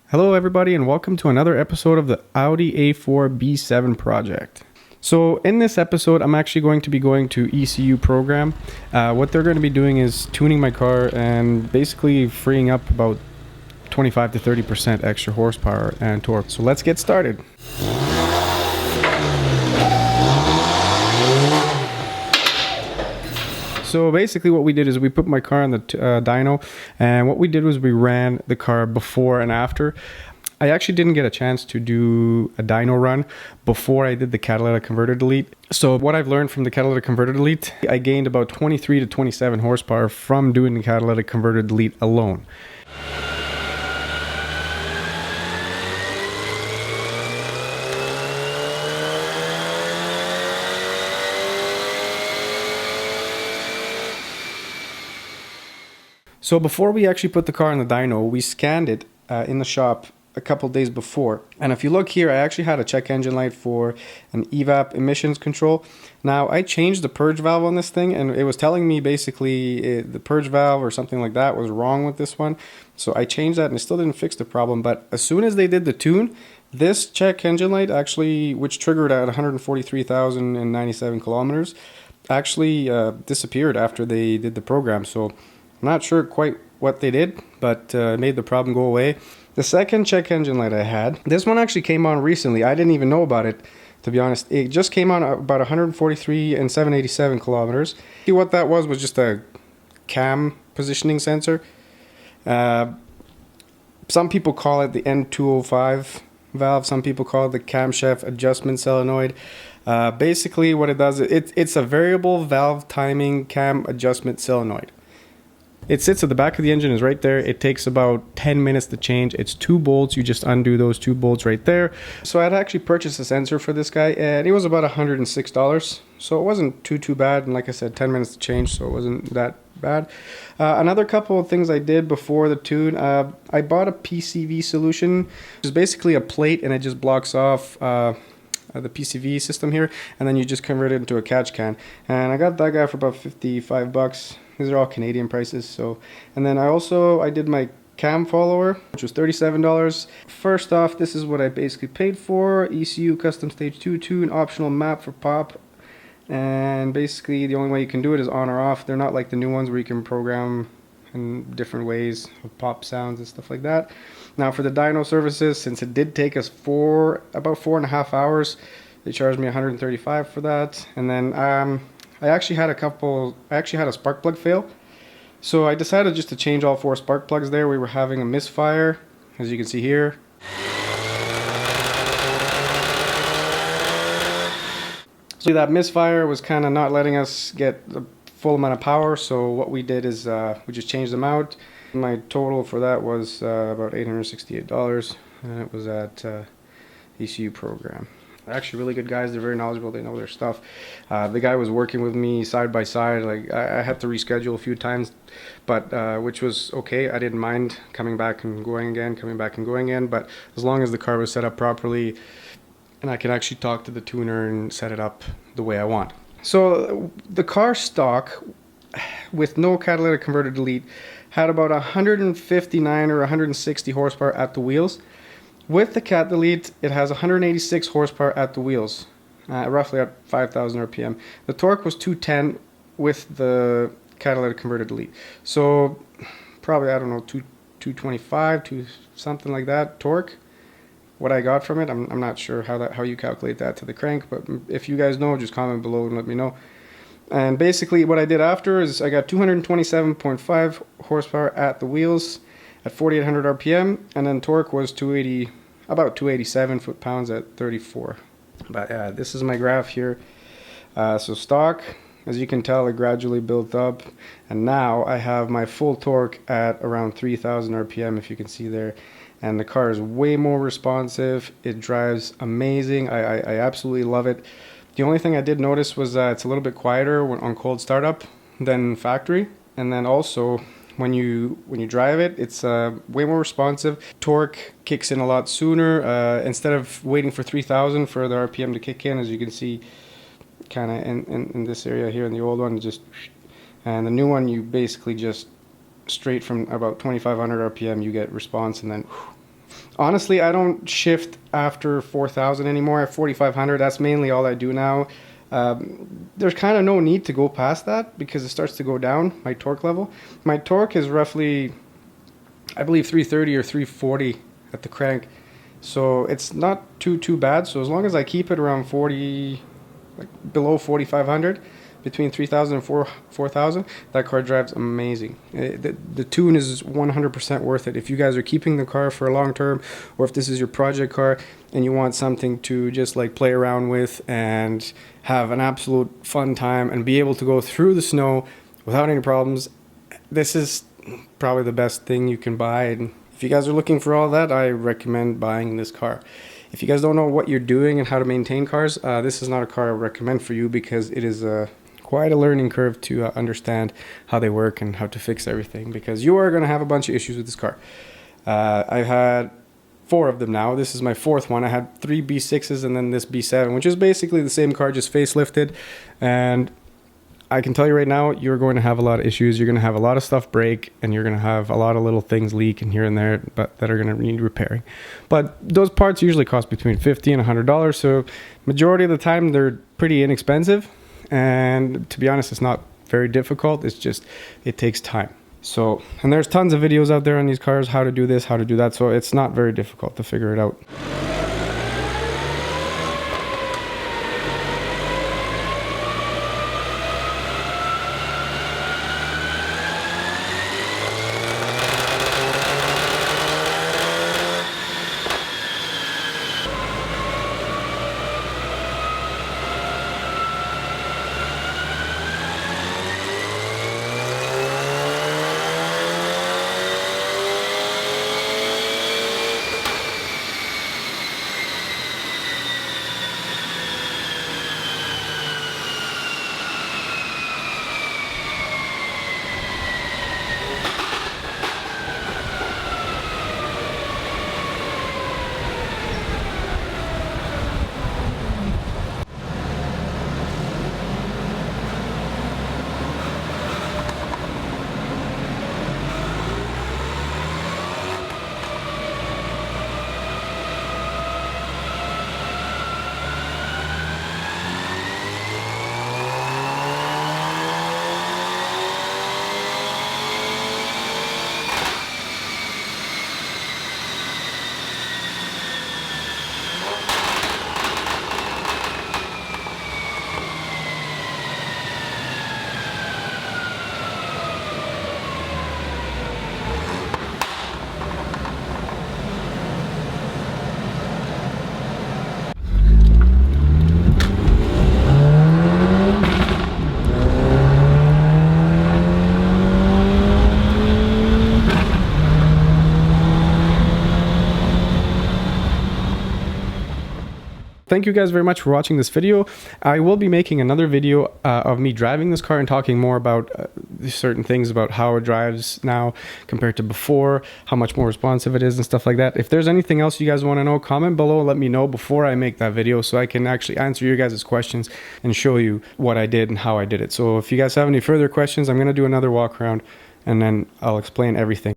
Hello everybody and welcome to another episode of the Audi A4 B7 project. So in this episode I'm actually going to be going to ECU Program. What they're going to be doing is tuning my car and basically freeing up about 25 to 30% extra horsepower and torque. So let's get started. So basically what we did is we put my car on the dyno, and what we did was we ran the car before and after. I actually didn't get a chance to do a dyno run before I did the catalytic converter delete. So what I've learned from the catalytic converter delete, I gained about 23 to 27 horsepower from doing the catalytic converter delete alone. So before we actually put the car in the dyno, we scanned it in the shop a couple days before. And if you look here, I actually had a check engine light for an evap emissions control. Now I changed the purge valve on this thing, and it was telling me basically the purge valve or something like that was wrong with this one. So I changed that and it still didn't fix the problem. But as soon as they did the tune, this check engine light actually, which triggered at 143,097 kilometers, actually disappeared after they did the program. So I'm not sure quite what they did, but made the problem go away. The second check engine light I had, this one actually came on recently. I didn't even know about it, to be honest. It just came on about 143 and 787 kilometers. See, what that was just a cam positioning sensor. Some people call it the N205 valve. Some people call it the camshaft adjustment solenoid. Basically what it does, it's a variable valve timing cam adjustment solenoid. It sits at the back of the engine, is right there. It takes about 10 minutes to change. It's 2 bolts. You just undo those 2 bolts right there. So I'd actually purchased a sensor for this guy, and it was about $106. So it wasn't too bad. And like I said, 10 minutes to change, so it wasn't that bad. Another couple of things I did before the tune, I bought a PCV solution, which is basically a plate, and it just blocks off the PCV system here, and then you just convert it into a catch can. And I got that guy for about 55 bucks. These are all Canadian prices. So, and then I did my cam follower, which was $37. First off, this is what I basically paid for. ECU custom stage 2 tune, optional map for pop. And basically the only way you can do it is on or off. They're not like the new ones where you can program in different ways of pop sounds and stuff like that. Now for the dyno services, since it did take us about 4.5 hours, they charged me $135 for that. And then I actually had a spark plug fail. So I decided just to change all 4 spark plugs there. We were having a misfire, as you can see here. So that misfire was kind of not letting us get the full amount of power. So what we did is we just changed them out. My total for that was about $868, and it was at ECU Program. They're actually really good guys. They're very knowledgeable. They know their stuff. The guy was working with me side by side. Like I had to reschedule a few times, but which was okay. I didn't mind coming back and going again. But as long as the car was set up properly, and I could actually talk to the tuner and set it up the way I want. So the car stock, with no catalytic converter delete, had about 159 or 160 horsepower at the wheels. With the cat delete, it has 186 horsepower at the wheels, roughly at 5,000 RPM. The torque was 210 with the catalytic converter delete. So probably, I don't know, 225, something like that torque. What I got from it, I'm not sure how you calculate that to the crank, but if you guys know, just comment below and let me know. And basically what I did after is I got 227.5 horsepower at the wheels at 4,800 RPM, and then torque was about 287 foot-pounds at 34. But this is my graph here. So stock, as you can tell, it gradually built up, and now I have my full torque at around 3,000 RPM, if you can see there. And the car is way more responsive. It drives amazing. I absolutely love it. The only thing I did notice was that it's a little bit quieter on cold startup than factory, and then also when you drive it, it's way more responsive. Torque kicks in a lot sooner. Instead of waiting for 3,000 for the RPM to kick in, as you can see, kind of in this area here in the old one, and the new one, you basically just straight from about 2,500 RPM you get response, and then Honestly, I don't shift after 4,000 anymore. At 4,500, that's mainly all I do now. There's kind of no need to go past that because it starts to go down, my torque level. My torque is roughly, I believe, 330 or 340 at the crank. So it's not too bad. So as long as I keep it around 40, like below 4,500, between 3,000 and 4,000, that car drives amazing. The tune is 100% worth it. If you guys are keeping the car for a long term, or if this is your project car and you want something to just like play around with and have an absolute fun time and be able to go through the snow without any problems, this is probably the best thing you can buy. And if you guys are looking for all that, I recommend buying this car. If you guys don't know what you're doing and how to maintain cars, this is not a car I would recommend for you because it is quite a learning curve to understand how they work and how to fix everything, because you are going to have a bunch of issues with this car. I've had 4 of them now. This is my 4th one. I had 3 B6s and then this B7, which is basically the same car, just facelifted. And I can tell you right now, you're going to have a lot of issues. You're going to have a lot of stuff break, and you're going to have a lot of little things leak in here and there, but that are going to need repairing. But those parts usually cost between $50 and $100. So majority of the time, they're pretty inexpensive. And to be honest, it's not very difficult. It's just, it takes time. So, and there's tons of videos out there on these cars, how to do this, how to do that. So it's not very difficult to figure it out. Thank you guys very much for watching this video. I will be making another video of me driving this car and talking more about certain things about how it drives now compared to before, how much more responsive it is and stuff like that. If there's anything else you guys want to know, comment below, let me know before I make that video so I can actually answer your guys' questions and show you what I did and how I did it. So if you guys have any further questions, I'm going to do another walk around and then I'll explain everything.